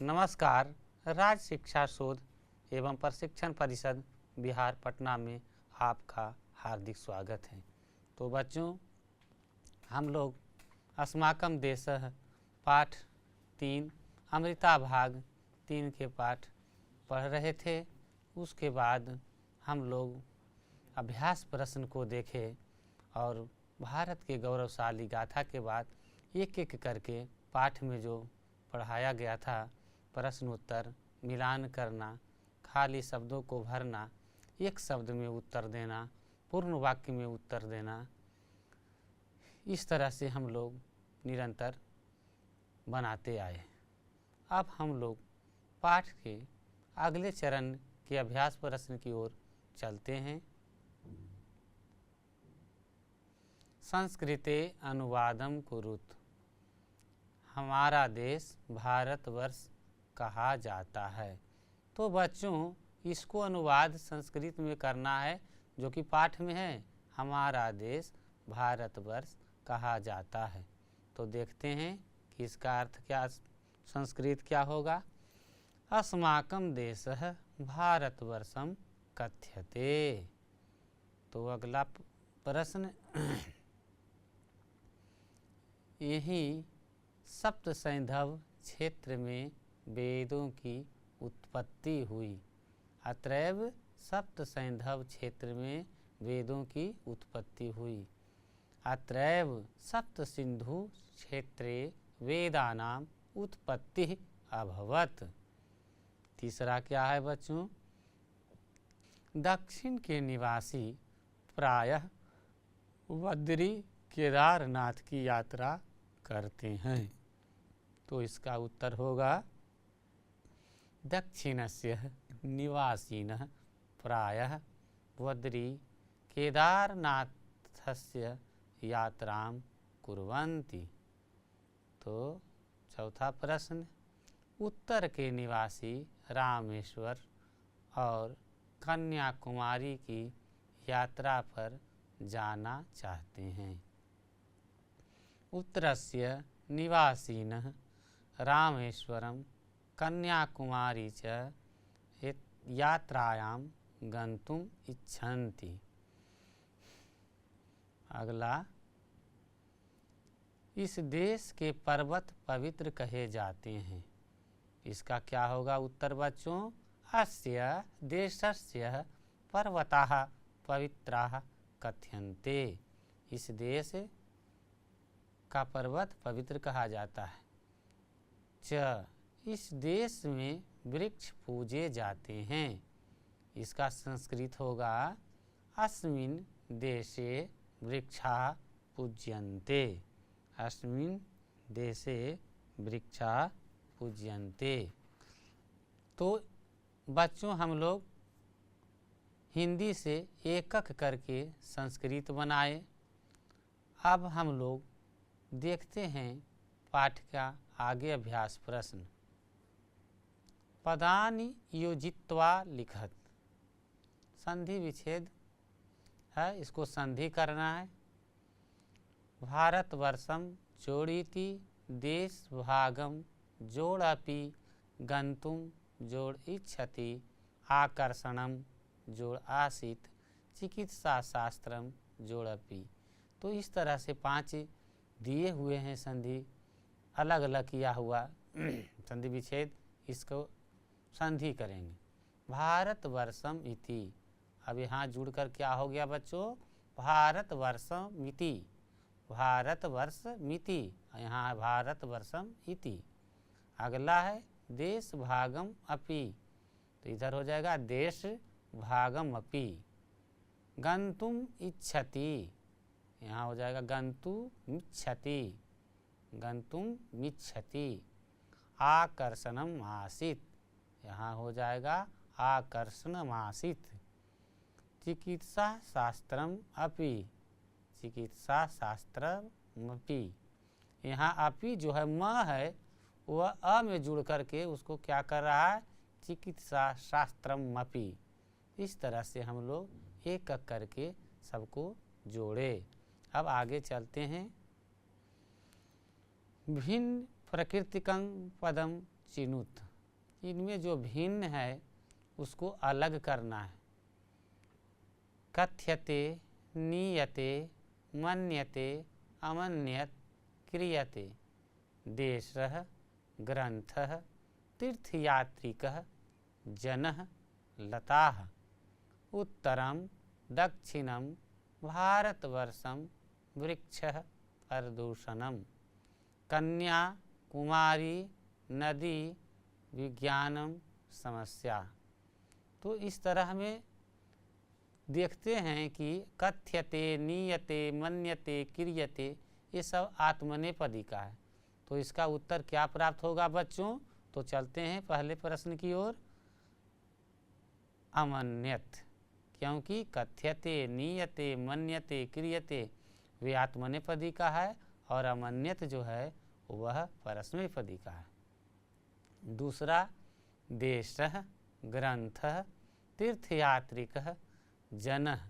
नमस्कार। राज्य शिक्षा शोध एवं प्रशिक्षण परिषद बिहार पटना में आपका हार्दिक स्वागत है। तो बच्चों, हम लोग अस्माकं देशः पाठ 3 अमृता भाग 3 के पाठ पढ़ रहे थे। उसके बाद हम लोग अभ्यास प्रश्न को देखे और भारत के गौरवशाली गाथा के बाद एक एक करके पाठ में जो पढ़ाया गया था, प्रश्न उत्तर, मिलान करना, खाली शब्दों को भरना, एक शब्द में उत्तर देना, पूर्ण वाक्य में उत्तर देना, इस तरह से हम लोग निरंतर बनाते आए। अब हम लोग पाठ के अगले चरण के अभ्यास प्रश्न की ओर चलते हैं। संस्कृते अनुवादम कुरुत। हमारा देश भारतवर्ष कहा जाता है। तो बच्चों, इसको अनुवाद संस्कृत में करना है, जो कि पाठ में है। हमारा देश भारतवर्ष कहा जाता है। तो देखते हैं कि इसका अर्थ क्या, संस्कृत क्या होगा। अस्माकं देशः भारतवर्षं कथ्यते। तो अगला प्रश्न यही सप्तसैंधव क्षेत्र में वेदों की उत्पत्ति हुई। अत्रैव सप्तसैंधव क्षेत्र में वेदों की उत्पत्ति हुई। अत्रैव सप्तसिंधु क्षेत्रे वेदानाम उत्पत्ति अभवत्। तीसरा क्या है बच्चों। दक्षिण के निवासी प्रायः बद्री केदारनाथ की यात्रा करते हैं। तो इसका उत्तर होगा दक्षिणस्य निवासिनः प्रायः बद्री केदारनाथस्य यात्रां कुर्वन्ति। तो चौथा प्रश्न, उत्तर के निवासी रामेश्वर और कन्याकुमारी की यात्रा पर जाना चाहते हैं। उत्तरस्य निवासिनः रामेश्वरं कन्याकुमारी च यात्रायां गन्तुम् इच्छन्ति। अगला, इस देश के पर्वत पवित्र कहे जाते हैं। इसका क्या होगा उत्तर बच्चों। अस्य देशस्य पर्वताः पवित्राः कथ्यन्ते। इस देश का पर्वत पवित्र कहा जाता है। च, इस देश में वृक्ष पूजे जाते हैं। इसका संस्कृत होगा अस्मिन् देशे वृक्षाः पूज्यन्ते। अस्मिन् देशे वृक्षाः पूज्यन्ते। तो बच्चों, हम लोग हिंदी से एक एक करके संस्कृत बनाए। अब हम लोग देखते हैं पाठ का आगे अभ्यास प्रश्न। पदानि योजित्वा लिखत। संधि विच्छेद है, इसको संधि करना है। भारतवर्षं जोड़ीति देश भागम जोड़पि गंतुम जोड़ इच्छति आकर्षणम जोड़ आसीत चिकित्सा शास्त्रम जोड़पि। तो इस तरह से 5 दिए हुए हैं संधि, अलग अलग किया हुआ संधि विच्छेद, इसको संधि करेंगे। भारतवर्षम इति, अब यहाँ जुड़कर क्या हो गया बच्चों, भारतवर्षम इति, भारतवर्ष मिति, यहाँ है भारतवर्षम इति। अगला है देश भागम अपि, तो इधर हो जाएगा देश भागम अपि। गंतुम इच्छति, यहाँ हो जाएगा गंतुम इच्छति, गंतुम इच्छति। आकर्षणम आसीत, यहाँ हो जाएगा आकर्षणम आसीत। चिकित्सा शास्त्रम अपि, चिकित्सा शास्त्रम अपि। यहाँ अपि जो है म है, वह अ में जुड़ करके उसको क्या कर रहा है, चिकित्सा शास्त्रम अपि। इस तरह से हम लोग एक एक करके सबको जोड़े। अब आगे चलते हैं। भिन्न प्रकृतिकं पदम चिनुत। इनमें जो भिन्न है उसको अलग करना है। कथ्यते, नीयते, मन्यते, अमन्यत, क्रियते, देशः, ग्रंथः, तीर्थयात्रिकः, जनः, लताः, उत्तरम, दक्षिणम, भारतवर्षम, वृक्षः, प्रदूषणम, कन्या, कुमारी, नदी, विज्ञानम, समस्या। तो इस तरह में देखते हैं कि कथ्यते, नीयते, मन्यते, क्रियते ये सब आत्मनेपदी का है। तो इसका उत्तर क्या प्राप्त होगा बच्चों? तो चलते हैं पहले प्रश्न की ओर। अमन्यत, क्योंकि कथ्यते, नीयते, मन्यते, क्रियते वे आत्मनेपदी का है और अमन्यत जो है वह परस्मैपदी का है। दूसरा, देशः, ग्रंथः, तीर्थयात्रिकः, जनः,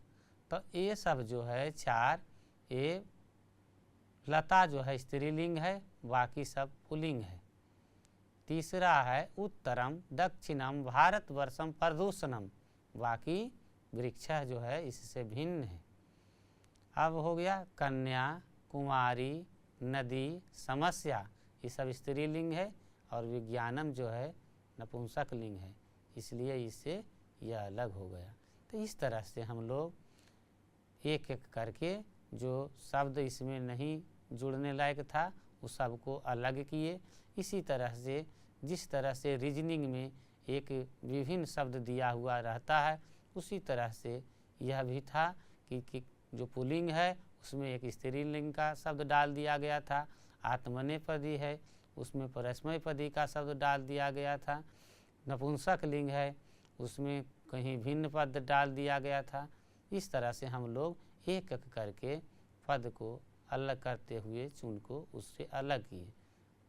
तो ये सब जो है चार, ये लता जो है स्त्रीलिंग है, बाकी सब पुल्लिंग है। तीसरा है उत्तरम, दक्षिणम, भारतवर्षम, प्रदूषणम, बाकी वृक्ष जो है इससे भिन्न है। अब हो गया कन्या, कुमारी, नदी, समस्या, ये सब स्त्रीलिंग है और विज्ञानम जो है नपुंसक लिंग है, इसलिए इससे यह अलग हो गया। तो इस तरह से हम लोग एक एक करके जो शब्द इसमें नहीं जुड़ने लायक था उस सबको अलग किए। इसी तरह से जिस तरह से रीजनिंग में एक विभिन्न शब्द दिया हुआ रहता है उसी तरह से यह भी था कि जो पुल्लिंग है उसमें एक स्त्रीलिंग का शब्द डाल दिया गया था, आत्मनेपदी है उसमें परस्मैपदी का शब्द डाल दिया गया था, नपुंसक लिंग है उसमें कहीं भिन्न पद डाल दिया गया था। इस तरह से हम लोग एक एक करके पद को अलग करते हुए चुन को उससे अलग किए।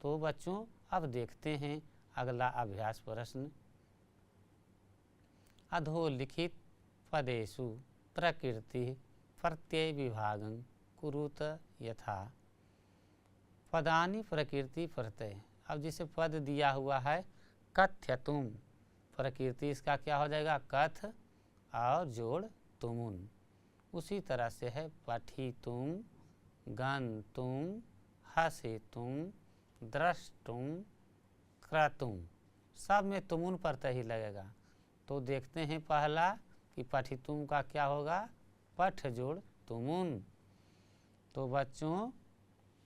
तो बच्चों अब देखते हैं अगला अभ्यास प्रश्न। अधोलिखित पदेषु प्रकृति प्रत्यय विभागं कुरुत यथा। पदानि प्रकृति प्रत्यय। अब जैसे पद दिया हुआ है कथ्यतुम, प्रकृति इसका क्या हो जाएगा? कथ और जोड़ तुमुन। उसी तरह से है पठितुम, गन्तुम, हसितुम, द्रष्टुम, क्रतुम, सब में तुमुन प्रत्यय ही लगेगा। तो देखते हैं पहला कि पठितुम का क्या होगा? पठ जोड़ तुमुन। तो बच्चों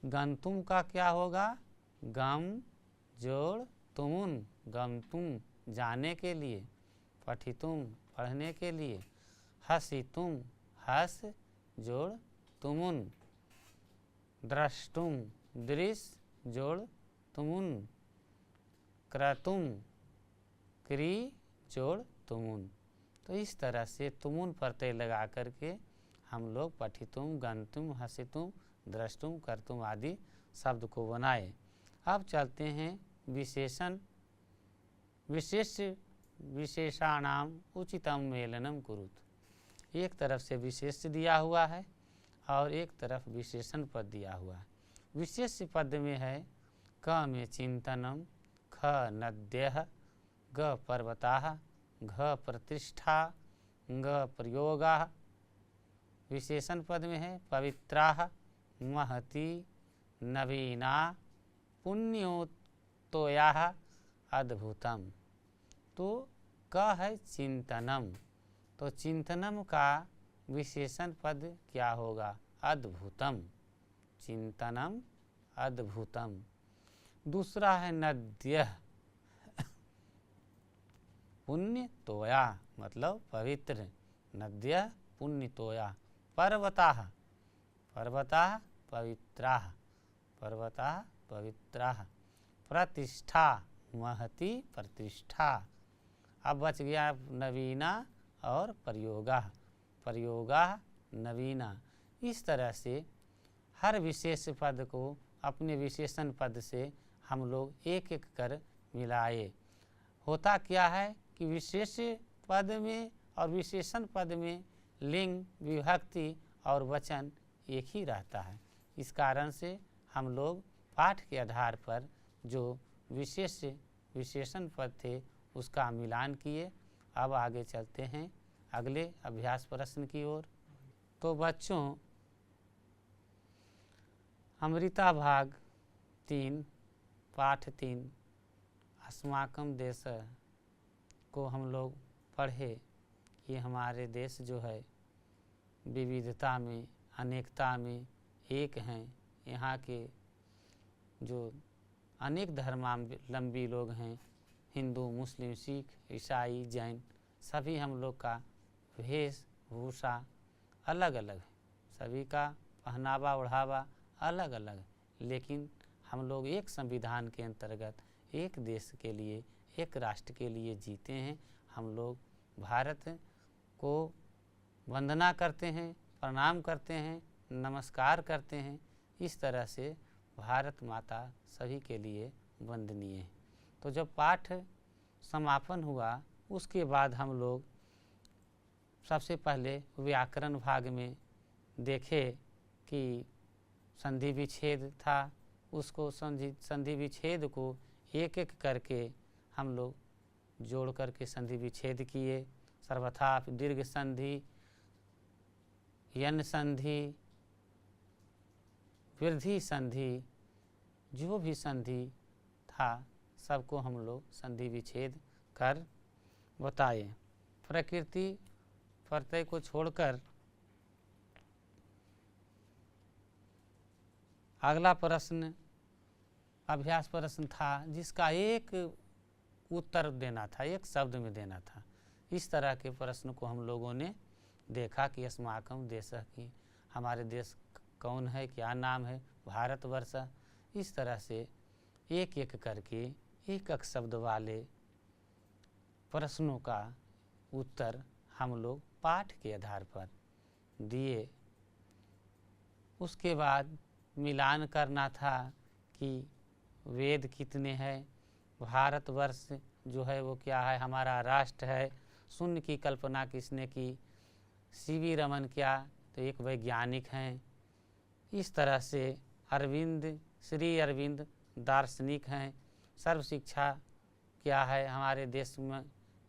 गन्तुम का क्या होगा? गम जोड़ तुमुन, गमतुम जाने के लिए, पठितुम पढ़ने के लिए, हसितुम हस जोड़ तुमुन, द्रष्टुम दृश्य जोड़ तुमुन, क्रतुम क्री जोड़ तुमुन। तो इस तरह से तुमुन प्रत्यय लगा करके हम लोग पठितुम, गन्तुम, हसितुम, द्रष्टुम, कर्तुम आदि शब्द को बनाए। अब चलते हैं विशेषण। विशेषाणाम उचितम मेलनम कुरुत। एक तरफ से विशेष दिया हुआ है और एक तरफ विशेषण पद दिया हुआ है। विशेष पद में है क में चिंतनम, ख नद्यः, ग पर्वताः, घ प्रतिष्ठा, ग प्रयोगाः। विशेषण पद में है पवित्राः, महती, नवीना, पुण्योतयाः, अद्भुतम। तो क है चिंतनम, तो चिंतनम का विशेषण पद क्या होगा? अद्भुतम, चिंतनम अद्भुतम। दूसरा है नद्यः, पुण्य तोया मतलब पवित्र, नद्यः पुण्य तोया। पर्वताः, पर्वताः पवित्राः, पर्वताः पवित्राः। प्रतिष्ठा, महती प्रतिष्ठा। अब बच गया नवीना और प्रयोगाः, प्रयोगाः नवीना। इस तरह से हर विशेष पद को अपने विशेषण पद से हम लोग एक एक कर मिलाए। होता क्या है कि विशेष पद में और विशेषण पद में लिंग, विभक्ति और वचन एक ही रहता है। इस कारण से हम लोग पाठ के आधार पर जो विशेष विशेषण पद थे उसका मिलान किए। अब आगे चलते हैं अगले अभ्यास प्रश्न की ओर। तो बच्चों अमृता भाग 3 पाठ 3 अस्माकं देशः को हम लोग पढ़े कि हमारे देश जो है विविधता में अनेकता में एक हैं। यहाँ के जो अनेक धर्मावलंबी लोग हैं, हिंदू, मुस्लिम, सिख, ईसाई, जैन, सभी हम लोग का वेशभूषा अलग अलग है, सभी का पहनावा ओढ़ावा अलग अलग है, लेकिन हम लोग एक संविधान के अंतर्गत एक देश के लिए, एक राष्ट्र के लिए जीते हैं। हम लोग भारत को वंदना करते हैं, प्रणाम करते हैं, नमस्कार करते हैं। इस तरह से भारत माता सभी के लिए वंदनीय है। तो जब पाठ समापन हुआ उसके बाद हम लोग सबसे पहले व्याकरण भाग में देखे कि संधि विच्छेद था, उसको संधि विच्छेद को एक एक करके हम लोग जोड़ करके संधि विच्छेद किए। सर्वथा दीर्घ संधि, यन संधि, वृद्धि संधि, जो भी संधि था सबको हम लोग संधि विच्छेद कर बताए। प्रकृति प्रत्यय को छोड़कर अगला प्रश्न अभ्यास प्रश्न था जिसका एक उत्तर देना था, एक शब्द में देना था। इस तरह के प्रश्न को हम लोगों ने देखा कि अस्माकं देशः की हमारे देश कौन है, क्या नाम है, भारतवर्ष। इस तरह से एक एक करके एक एक शब्द वाले प्रश्नों का उत्तर हम लोग पाठ के आधार पर दिए। उसके बाद मिलान करना था कि वेद कितने हैं, भारतवर्ष जो है वो क्या है, हमारा राष्ट्र है, शून्य की कल्पना किसने की, सीवी रमन क्या, तो एक वैज्ञानिक हैं। इस तरह से अरविंद, श्री अरविंद दार्शनिक हैं। सर्व शिक्षा क्या है, हमारे देश में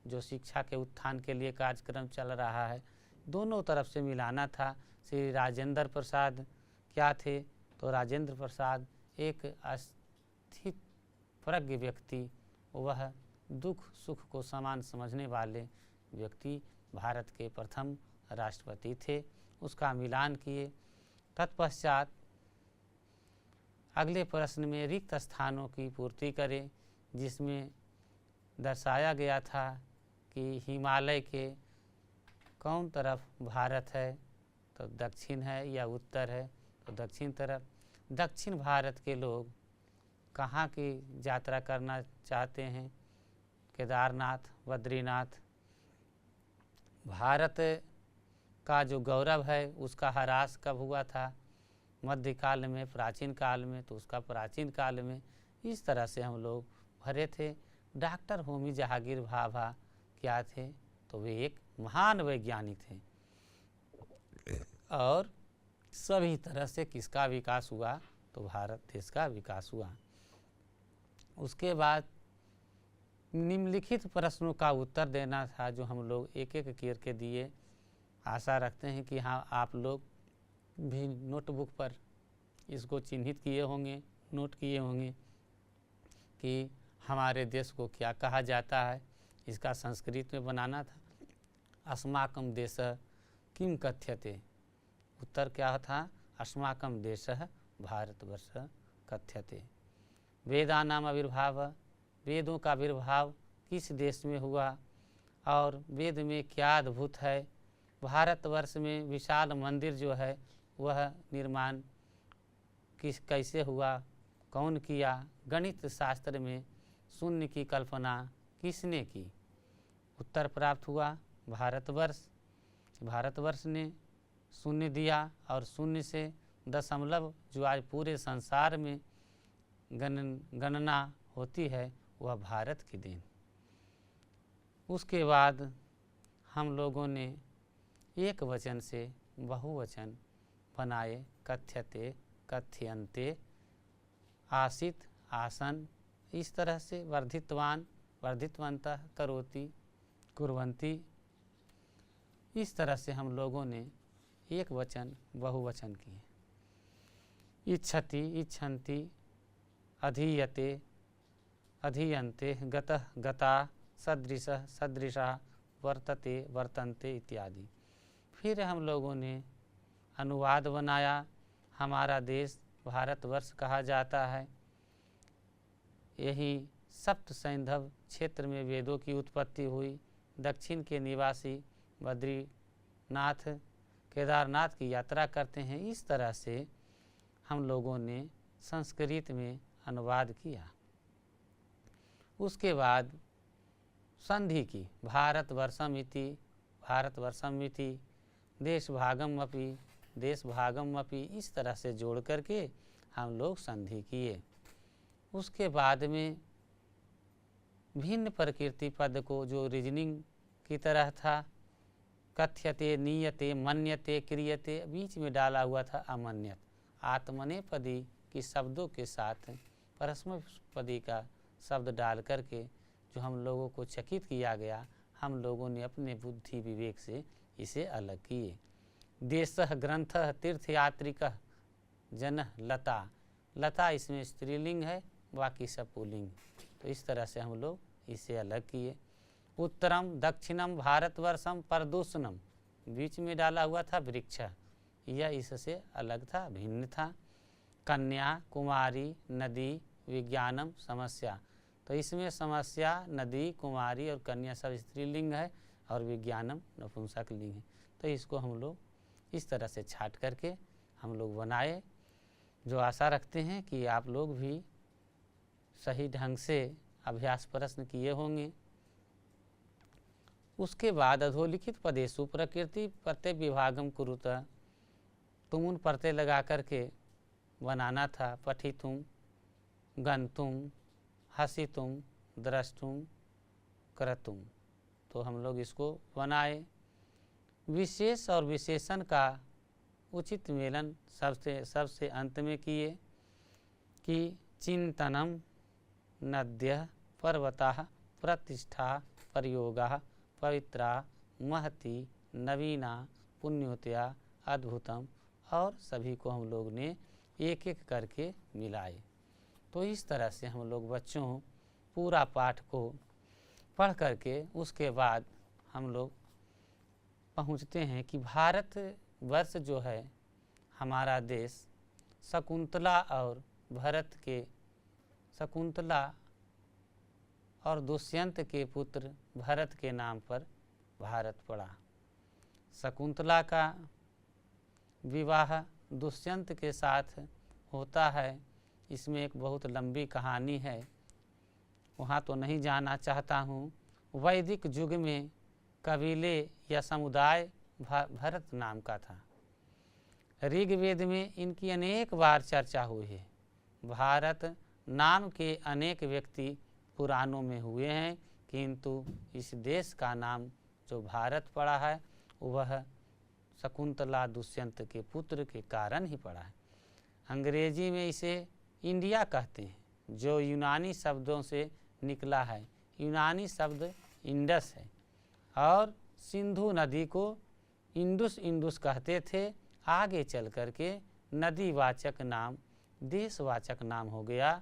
जो शिक्षा के उत्थान के लिए कार्यक्रम चल रहा है, दोनों तरफ से मिलाना था। श्री राजेंद्र प्रसाद क्या थे, तो राजेंद्र प्रसाद एक अस्थित प्रज्ञ व्यक्ति, वह दुख सुख को समान समझने वाले व्यक्ति भारत के प्रथम राष्ट्रपति थे, उसका मिलान किए। तत्पश्चात अगले प्रश्न में रिक्त स्थानों की पूर्ति करें, जिसमें दर्शाया गया था कि हिमालय के कौन तरफ भारत है, तो दक्षिण है या उत्तर है, तो दक्षिण तरफ। दक्षिण भारत के लोग कहाँ की यात्रा करना चाहते हैं, केदारनाथ, बद्रीनाथ। भारत का जो गौरव है उसका ह्रास कब हुआ था, मध्यकाल में, प्राचीन काल में, तो उसका प्राचीन काल में। इस तरह से हम लोग भरे थे। डॉक्टर होमी जहांगीर भाभा क्या थे, तो वे एक महान वैज्ञानिक थे। और सभी तरह से किसका विकास हुआ, तो भारत देश का विकास हुआ। उसके बाद निम्नलिखित प्रश्नों का उत्तर देना था, जो हम लोग एक एक करके दिए। आशा रखते हैं कि हाँ आप लोग भी नोटबुक पर इसको चिन्हित किए होंगे, नोट किए होंगे कि हमारे देश को क्या कहा जाता है। इसका संस्कृत में बनाना था। अस्माकं देशः किं कथ्यते, उत्तर क्या था, अस्माकं देशः भारतवर्षः कथ्यते। वेदानाम आविर्भाव, वेदों का आविर्भाव किस देश में हुआ और वेद में क्या अद्भुत है। भारतवर्ष में विशाल मंदिर जो है वह निर्माण कैसे हुआ, कौन किया। गणित शास्त्र में शून्य की कल्पना किसने की, उत्तर प्राप्त हुआ भारतवर्ष। भारतवर्ष ने शून्य दिया और शून्य से दशमलव जो आज पूरे संसार में गणना होती है वह भारत की देन। उसके बाद हम लोगों ने एक वचन से बहुवचन बनाए, कथ्यते, कथ्यन्ते, आसित, आसन, इस तरह से वर्धितवन्तः करोति कुर्वन्ति, इस तरह से हम लोगों ने एक वचन बहुवचन किए। इच्छति इच्छन्ति, अधीयते अधीयन्ते, गतः गता, सदृशः सदृशा, वर्तते वर्तन्ते इत्यादि। फिर हम लोगों ने अनुवाद बनाया। हमारा देश भारतवर्ष कहा जाता है। यही सप्त सैंधव क्षेत्र में वेदों की उत्पत्ति हुई। दक्षिण के निवासी बद्रीनाथ केदारनाथ की यात्रा करते हैं। इस तरह से हम लोगों ने संस्कृत में अनुवाद किया। उसके बाद संधि की, भारतवर्षम इति देशभागम अपि, इस तरह से जोड़ करके हम लोग संधि किए। उसके बाद में भिन्न प्रकृति पद को, जो रीजनिंग की तरह था, कथ्यते नीयते मन्यते क्रियते, बीच में डाला हुआ था अमन्यत। आत्मनेपदी की शब्दों के साथ परस्मैपदी का शब्द डाल करके जो हम लोगों को चकित किया गया, हम लोगों ने अपने बुद्धि विवेक से इसे अलग किए। देशः ग्रंथः तीर्थयात्रिकः जनः लता, लता इसमें स्त्रीलिंग है, बाकी सब पुल्लिंग। तो इस तरह से हम लोग इसे अलग किए। उत्तरम दक्षिणम भारतवर्षम प्रदूषणम, बीच में डाला हुआ था वृक्ष, यह इससे अलग था, भिन्न था। कन्या कुमारी नदी विज्ञानम समस्या, तो इसमें समस्या, नदी, कुमारी और कन्या सब स्त्रीलिंग है और विज्ञानम नपुंसक लिंग है। तो इसको हम लोग इस तरह से छाट करके हम लोग बनाए, जो आशा रखते हैं कि आप लोग भी सही ढंग से अभ्यास प्रश्न किए होंगे। उसके बाद अधोलिखित पदेषु प्रकृति प्रत्यय विभागम कुरुत, तुम उन प्रत्यय लगा करके बनाना था। पठितुम, गंतुम, हसितुम, द्रष्टुम, क्रतुम, तो हम लोग इसको बनाए। विशेष और विशेषण का उचित मेलन सबसे अंत में किए कि चिंतनम नद्यः पर्वतः प्रतिष्ठा प्रयोगः पवित्रा महती नवीना पुण्योतया अद्भुतम, और सभी को हम लोग ने एक एक करके मिलाए। तो इस तरह से हम लोग बच्चों पूरा पाठ को पढ़ करके उसके बाद हम लोग पहुँचते हैं कि भारत वर्ष जो है हमारा देश, शकुंतला और दुष्यंत के पुत्र भरत के नाम पर भारत पड़ा। शकुंतला का विवाह दुष्यंत के साथ होता है। इसमें एक बहुत लंबी कहानी है, वहाँ तो नहीं जाना चाहता हूँ। वैदिक युग में कबीले या समुदाय भरत नाम का था। ऋग्वेद में इनकी अनेक बार चर्चा हुई है। भारत नाम के अनेक व्यक्ति पुराणों में हुए हैं, किंतु इस देश का नाम जो भारत पड़ा है वह शकुंतला दुष्यंत के पुत्र के कारण ही पड़ा है। अंग्रेजी में इसे इंडिया कहते हैं, जो यूनानी शब्दों से निकला है। यूनानी शब्द इंडस है और सिंधु नदी को इंडस कहते थे। आगे चल करके नदीवाचक नाम देशवाचक नाम हो गया।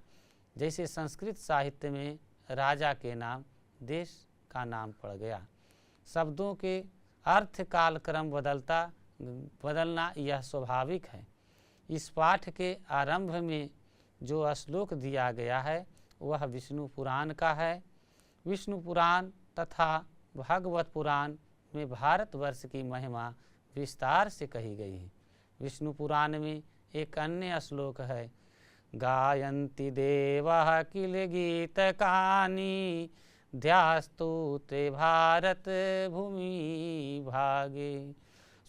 जैसे संस्कृत साहित्य में राजा के नाम देश का नाम पड़ गया। शब्दों के अर्थ कालक्रम बदलना यह स्वाभाविक है। इस पाठ के आरंभ में जो श्लोक दिया गया है वह विष्णु पुराण का है। विष्णु पुराण तथा भागवत पुराण में भारतवर्ष की महिमा विस्तार से कही गई है। विष्णु पुराण में एक अन्य श्लोक है, गायन्ति देवाः किल गीतकानि ध्यास्तु ते भारत भूमि भागे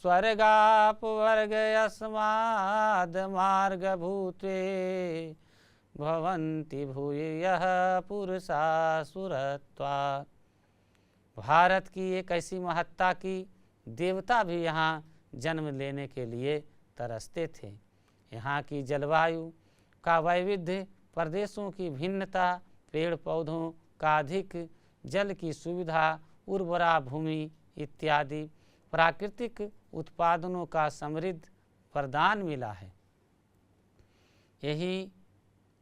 स्वर्गापवर्ग यस्माद् मार्गभूते भवन्ति भूयः पुरुषा सुरत्वात्। भारत की एक ऐसी महत्ता की देवता भी यहाँ जन्म लेने के लिए तरसते थे। यहाँ की जलवायु का वैविध्य, प्रदेशों की भिन्नता, पेड़ पौधों का अधिक, जल की सुविधा, उर्वरा भूमि इत्यादि प्राकृतिक उत्पादनों का समृद्ध वरदान मिला है। यही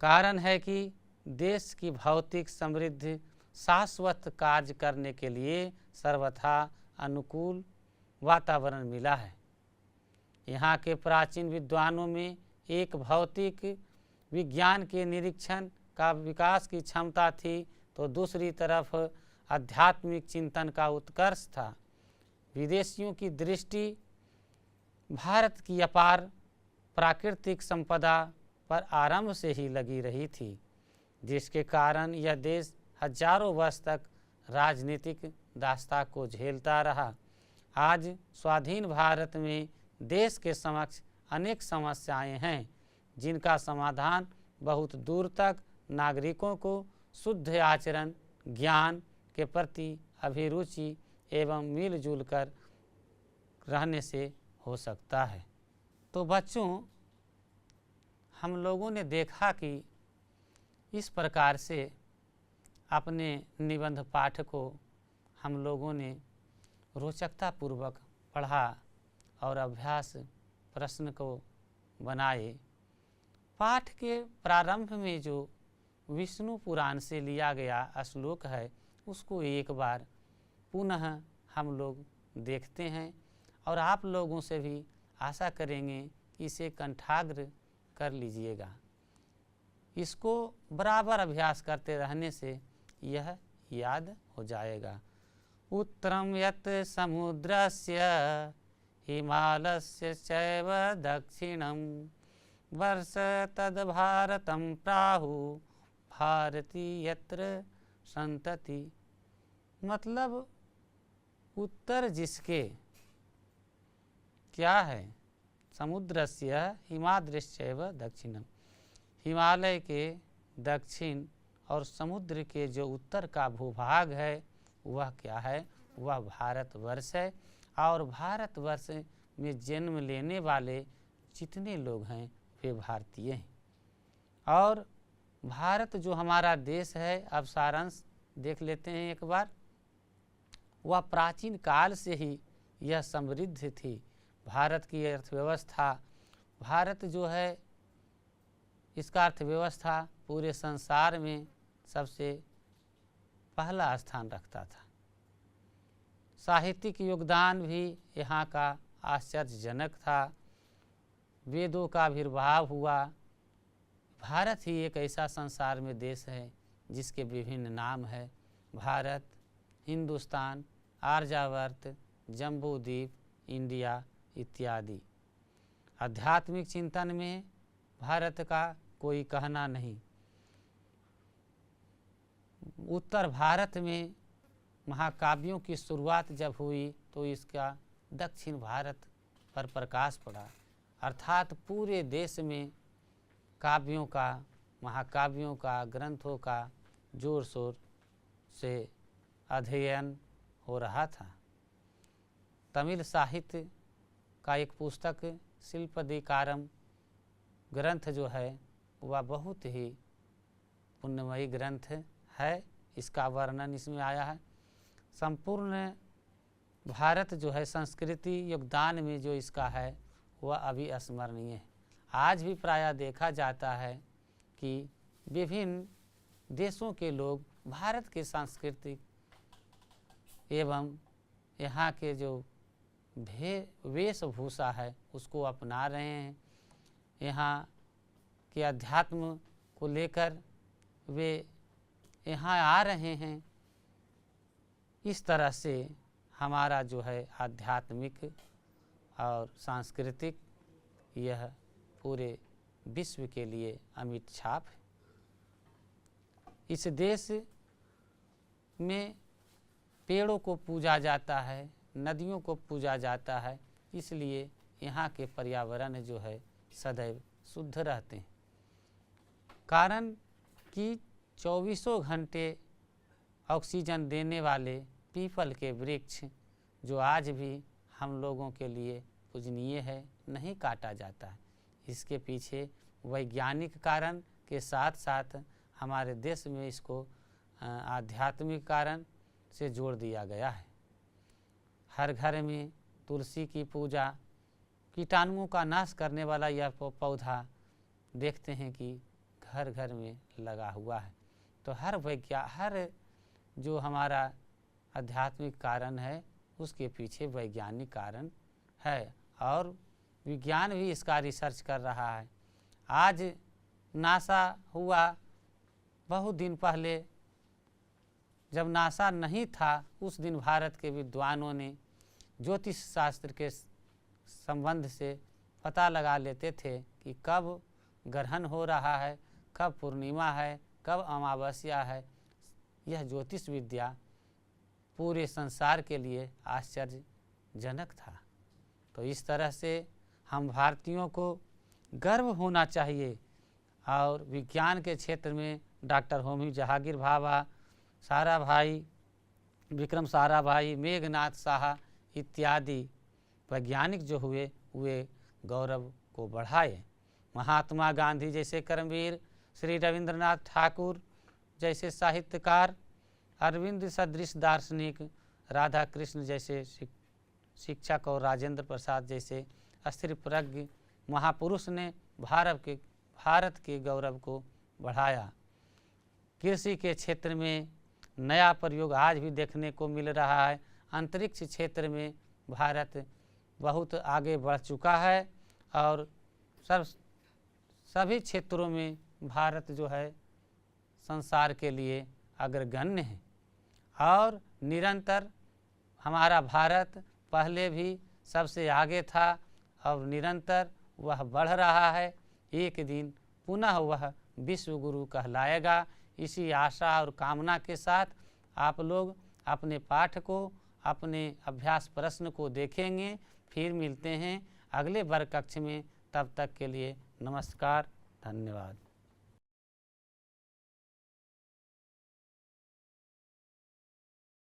कारण है कि देश की भौतिक समृद्धि शाश्वत कार्य करने के लिए सर्वथा अनुकूल वातावरण मिला है। यहाँ के प्राचीन विद्वानों में एक भौतिक विज्ञान के निरीक्षण का विकास की क्षमता थी, तो दूसरी तरफ आध्यात्मिक चिंतन का उत्कर्ष था। विदेशियों की दृष्टि भारत की अपार प्राकृतिक संपदा पर आरंभ से ही लगी रही थी, जिसके कारण यह देश हजारों वर्ष तक राजनीतिक दास्ता को झेलता रहा। आज स्वाधीन भारत में देश के समक्ष अनेक समस्याएं हैं, जिनका समाधान बहुत दूर तक नागरिकों को शुद्ध आचरण, ज्ञान के प्रति अभिरुचि एवं मिलजुल कर रहने से हो सकता है। तो बच्चों, हम लोगों ने देखा कि इस प्रकार से अपने निबंध पाठ को हम लोगों ने रोचकता पूर्वक पढ़ा और अभ्यास प्रश्न को बनाए। पाठ के प्रारंभ में जो विष्णु पुराण से लिया गया श्लोक है, उसको एक बार पुनः हम लोग देखते हैं और आप लोगों से भी आशा करेंगे कि इसे कंठाग्र कर लीजिएगा। इसको बराबर अभ्यास करते रहने से यह याद हो जाएगा। उत्तरम यत् समुद्रस्य हिमालयस्य चैव दक्षिणं वर्ष तद् भारतं प्राहु भारती यत्र संतति। मतलब उत्तर जिसके क्या है, समुद्रस्य हिमाद्रश्चैव दक्षिणम, हिमालय के दक्षिण और समुद्र के जो उत्तर का भूभाग है वह क्या है, वह भारतवर्ष है। और भारतवर्ष में जन्म लेने वाले जितने लोग हैं वे भारतीय हैं। और भारत जो हमारा देश है, अब सारांश देख लेते हैं एक बार। वह प्राचीन काल से ही यह समृद्ध थी। भारत की अर्थव्यवस्था, भारत जो है इसका अर्थव्यवस्था पूरे संसार में सबसे पहला स्थान रखता था। साहित्यिक योगदान भी यहाँ का आश्चर्यजनक था। वेदों का आविर्भाव हुआ। भारत ही एक ऐसा संसार में देश है जिसके विभिन्न नाम है, भारत, हिंदुस्तान, आर्यावर्त, जम्बूद्वीप, इंडिया इत्यादि। आध्यात्मिक चिंतन में भारत का कोई कहना नहीं। उत्तर भारत में महाकाव्यों की शुरुआत जब हुई तो इसका दक्षिण भारत पर प्रकाश पड़ा, अर्थात पूरे देश में काव्यों का, महाकाव्यों का, ग्रंथों का जोर शोर से अध्ययन हो रहा था। तमिल साहित्य का एक पुस्तक शिल्पदिकारम ग्रंथ जो है वह बहुत ही पुण्यमयी ग्रंथ है। इसका वर्णन इसमें आया है। संपूर्ण भारत जो है संस्कृति योगदान में जो इसका है वह अभी स्मरणीय है। आज भी प्रायः देखा जाता है कि विभिन्न देशों के लोग भारत के सांस्कृतिक एवं यहाँ के जो वेशभूषा है उसको अपना रहे हैं। यहाँ के अध्यात्म को लेकर वे यहाँ आ रहे हैं। इस तरह से हमारा जो है आध्यात्मिक और सांस्कृतिक यह पूरे विश्व के लिए अमिट छाप है। इस देश में पेड़ों को पूजा जाता है, नदियों को पूजा जाता है, इसलिए यहाँ के पर्यावरण जो है सदैव शुद्ध रहते हैं। कारण कि 24 घंटे ऑक्सीजन देने वाले पीपल के वृक्ष जो आज भी हम लोगों के लिए पूजनीय है, नहीं काटा जाता है। इसके पीछे वैज्ञानिक कारण के साथ साथ हमारे देश में इसको आध्यात्मिक कारण से जोड़ दिया गया है। हर घर में तुलसी की पूजा, कीटाणुओं का नाश करने वाला यह पौधा देखते हैं कि घर घर में लगा हुआ है। तो हर जो हमारा आध्यात्मिक कारण है उसके पीछे वैज्ञानिक कारण है और विज्ञान भी इसका रिसर्च कर रहा है। आज नासा हुआ, बहुत दिन पहले जब नासा नहीं था उस दिन भारत के विद्वानों ने ज्योतिष शास्त्र के संबंध से पता लगा लेते थे कि कब ग्रहण हो रहा है, कब पूर्णिमा है, कब अमावस्या है। यह ज्योतिष विद्या पूरे संसार के लिए आश्चर्यजनक था। तो इस तरह से हम भारतीयों को गर्व होना चाहिए और विज्ञान के क्षेत्र में डॉक्टर होमी जहांगीर भाभा, साराभाई, विक्रम साराभाई, मेघनाथ साहा इत्यादि वैज्ञानिक जो हुए गौरव को बढ़ाए। महात्मा गांधी जैसे कर्मवीर, श्री रविंद्रनाथ ठाकुर जैसे साहित्यकार, अरविंद सदृश दार्शनिक, राधा कृष्ण जैसे शिक्षक और राजेंद्र प्रसाद जैसे स्थिरप्रज्ञ महापुरुष ने भारत के गौरव को बढ़ाया। कृषि के क्षेत्र में नया प्रयोग आज भी देखने को मिल रहा है। अंतरिक्ष क्षेत्र में भारत बहुत आगे बढ़ चुका है और सभी क्षेत्रों में भारत जो है संसार के लिए अग्रगण्य है और निरंतर हमारा भारत पहले भी सबसे आगे था और निरंतर वह बढ़ रहा है। एक दिन पुनः वह विश्व गुरु कहलाएगा। इसी आशा और कामना के साथ आप लोग अपने पाठ को, अपने अभ्यास प्रश्न को देखेंगे। फिर मिलते हैं अगले वर्ग कक्ष में। तब तक के लिए नमस्कार, धन्यवाद।